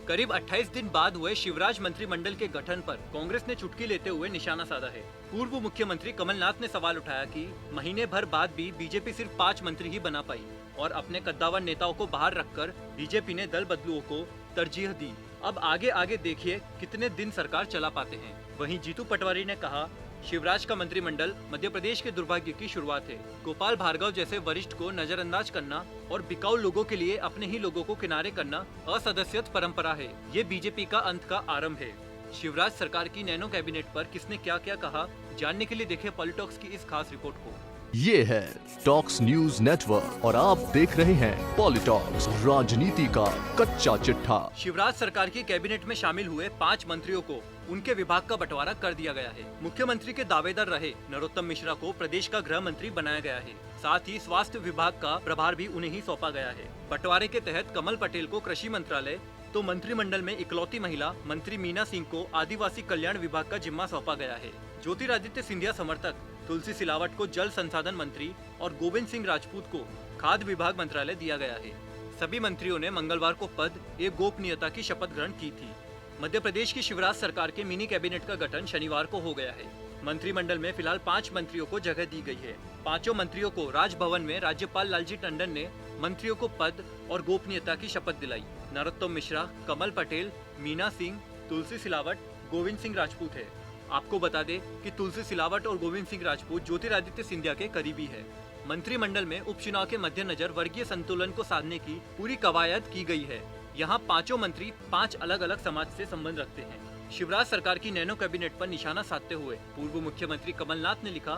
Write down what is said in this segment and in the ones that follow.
करीब 28 दिन बाद हुए शिवराज मंत्रिमंडल के गठन पर कांग्रेस ने चुटकी लेते हुए निशाना साधा है। पूर्व मुख्यमंत्री कमलनाथ ने सवाल उठाया कि महीने भर बाद भी बीजेपी सिर्फ 5 मंत्री ही बना पाई और अपने कद्दावर नेताओं को बाहर रखकर बीजेपी ने दल बदलुओं को तरजीह दी। अब आगे आगे देखिए कितने दिन सरकार चला पाते हैं। वहीं जीतू पटवारी ने कहा, शिवराज का मंत्रिमंडल मध्य प्रदेश के दुर्भाग्य की शुरुआत है। गोपाल भार्गव जैसे वरिष्ठ को नजरअंदाज करना और बिकाऊ लोगों के लिए अपने ही लोगों को किनारे करना असदस्यत परंपरा है। ये बीजेपी का अंत का आरंभ है। शिवराज सरकार की नैनो कैबिनेट पर किसने क्या क्या कहा, जानने के लिए देखें पॉलिटॉक्स की इस खास रिपोर्ट को। ये है टॉक्स न्यूज नेटवर्क और आप देख रहे हैं पॉलिटॉक्स, राजनीति का कच्चा चिट्ठा। शिवराज सरकार की कैबिनेट में शामिल हुए 5 मंत्रियों को उनके विभाग का बंटवारा कर दिया गया है। मुख्यमंत्री के दावेदार रहे नरोत्तम मिश्रा को प्रदेश का गृह मंत्री बनाया गया है। साथ ही स्वास्थ्य विभाग का प्रभार भी उन्हें ही सौंपा गया है। बंटवारे के तहत कमल पटेल को कृषि मंत्रालय, तो मंत्रिमंडल में इकलौती महिला मंत्री मीना सिंह को आदिवासी कल्याण विभाग का जिम्मा सौंपा गया है। ज्योतिरादित्य सिंधिया समर्थक तुलसी सिलावट को जल संसाधन मंत्री और गोविंद सिंह राजपूत को खाद्य विभाग मंत्रालय दिया गया है। सभी मंत्रियों ने मंगलवार को पद एवं गोपनीयता की शपथ ग्रहण की थी। मध्य प्रदेश की शिवराज सरकार के मिनी कैबिनेट का गठन शनिवार को हो गया है। मंत्रिमंडल में फिलहाल 5 मंत्रियों को जगह दी गई है। 5 मंत्रियों को राजभवन में राज्यपाल लालजी टंडन ने मंत्रियों को पद और गोपनीयता की शपथ दिलाई। नरोत्तम मिश्रा, कमल पटेल, मीना सिंह, तुलसी सिलावट, गोविंद सिंह राजपूत है। आपको बता दें कि तुलसी सिलावट और गोविंद सिंह राजपूत ज्योतिरादित्य सिंधिया के करीबी है। मंत्रिमंडल में उपचुनाव के मद्देनजर वर्गीय संतुलन को साधने की पूरी कवायद की गई है। यहाँ 5 मंत्री 5 अलग अलग समाज से संबंध रखते हैं। शिवराज सरकार की नैनो कैबिनेट पर निशाना साधते हुए पूर्व मुख्यमंत्री कमलनाथ ने लिखा,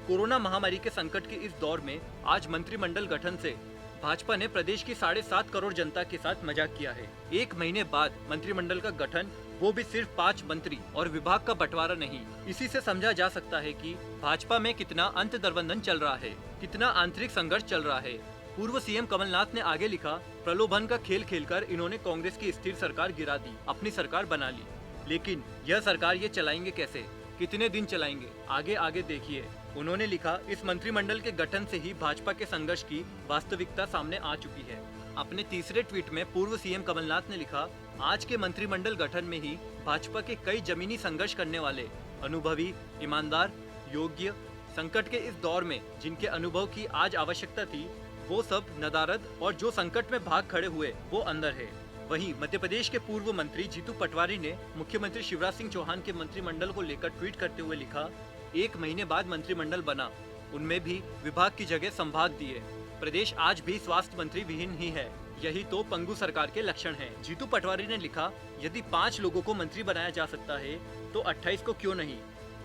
कोरोना महामारी के संकट के इस दौर में आज मंत्रिमंडल गठन से भाजपा ने प्रदेश की 7.5 करोड़ जनता के साथ मजाक किया है। 1 महीने बाद मंत्रिमंडल का गठन, वो भी सिर्फ 5 मंत्री और विभाग का बंटवारा नहीं। इसी से समझा जा सकता है कि भाजपा में कितना अंतर्द्वंद चल रहा है, कितना आंतरिक संघर्ष चल रहा है। पूर्व सीएम कमलनाथ ने आगे लिखा, प्रलोभन का खेल खेलकर इन्होंने कांग्रेस की स्थिर सरकार गिरा दी, अपनी सरकार बना ली। लेकिन यह सरकार ये चलाएंगे कैसे, कितने दिन चलाएंगे, आगे आगे देखिए। उन्होंने लिखा, इस मंत्रिमंडल के गठन से ही भाजपा के संघर्ष की वास्तविकता सामने आ चुकी है। अपने तीसरे ट्वीट में पूर्व सीएम कमलनाथ ने लिखा, आज के मंत्रिमंडल गठन में ही भाजपा के कई जमीनी संघर्ष करने वाले, अनुभवी, ईमानदार, योग्य, संकट के इस दौर में जिनके अनुभव की आज आवश्यकता थी, वो सब नदारद और जो संकट में भाग खड़े हुए वो अंदर है। वहीं मध्य प्रदेश के पूर्व मंत्री जीतू पटवारी ने मुख्यमंत्री शिवराज सिंह चौहान के मंत्रिमंडल को लेकर ट्वीट करते हुए लिखा, 1 महीने बाद मंत्रिमंडल बना, उनमें भी विभाग की जगह संभाग दिए। प्रदेश आज भी स्वास्थ्य मंत्री विहीन ही है, यही तो पंगु सरकार के लक्षण हैं। जीतू पटवारी ने लिखा, यदि 5 लोगों को मंत्री बनाया जा सकता है तो 28 को क्यों नहीं।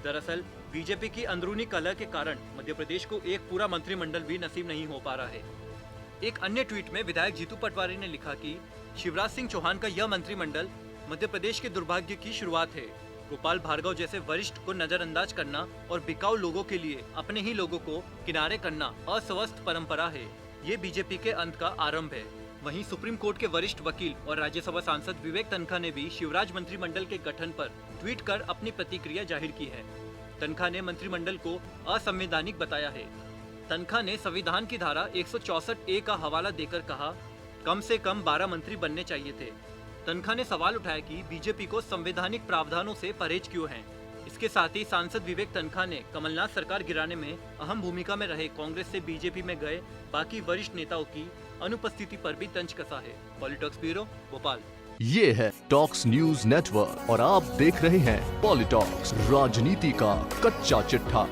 दरअसल बीजेपी की अंदरूनी कलह के कारण मध्य प्रदेश को एक पूरा मंत्रिमंडल भी नसीब नहीं हो पा रहा है। एक अन्य ट्वीट में विधायक जीतू पटवारी ने लिखा कि शिवराज सिंह चौहान का यह मंत्रिमंडल मध्य प्रदेश के दुर्भाग्य की शुरुआत है। गोपाल भार्गव जैसे वरिष्ठ को नजरअंदाज करना और बिकाऊ लोगों के लिए अपने ही लोगों को किनारे करना अस्वस्थ परंपरा है। ये बीजेपी के अंत का आरंभ है। वहीं सुप्रीम कोर्ट के वरिष्ठ वकील और राज्यसभा सांसद विवेक तन्खा ने भी शिवराज मंत्रिमंडल के गठन पर ट्वीट कर अपनी प्रतिक्रिया जाहिर की है। तन्खा ने मंत्रिमंडल को असंवैधानिक बताया है। तन्खा ने संविधान की धारा 164A का हवाला देकर कहा, कम से कम 12 मंत्री बनने चाहिए थे। तन्खा ने सवाल उठाया कि बीजेपी को संवैधानिक प्रावधानों से परहेज क्यों है। इसके साथ ही सांसद विवेक तन्खा ने कमलनाथ सरकार गिराने में अहम भूमिका में रहे कांग्रेस से बीजेपी में गए बाकी वरिष्ठ नेताओं की अनुपस्थिति पर भी तंज कसा है। पॉलिटॉक्स ब्यूरो, भोपाल। ये है टॉक्स न्यूज नेटवर्क और आप देख रहे हैं पॉलिटॉक्स, राजनीति का कच्चा चिट्ठा।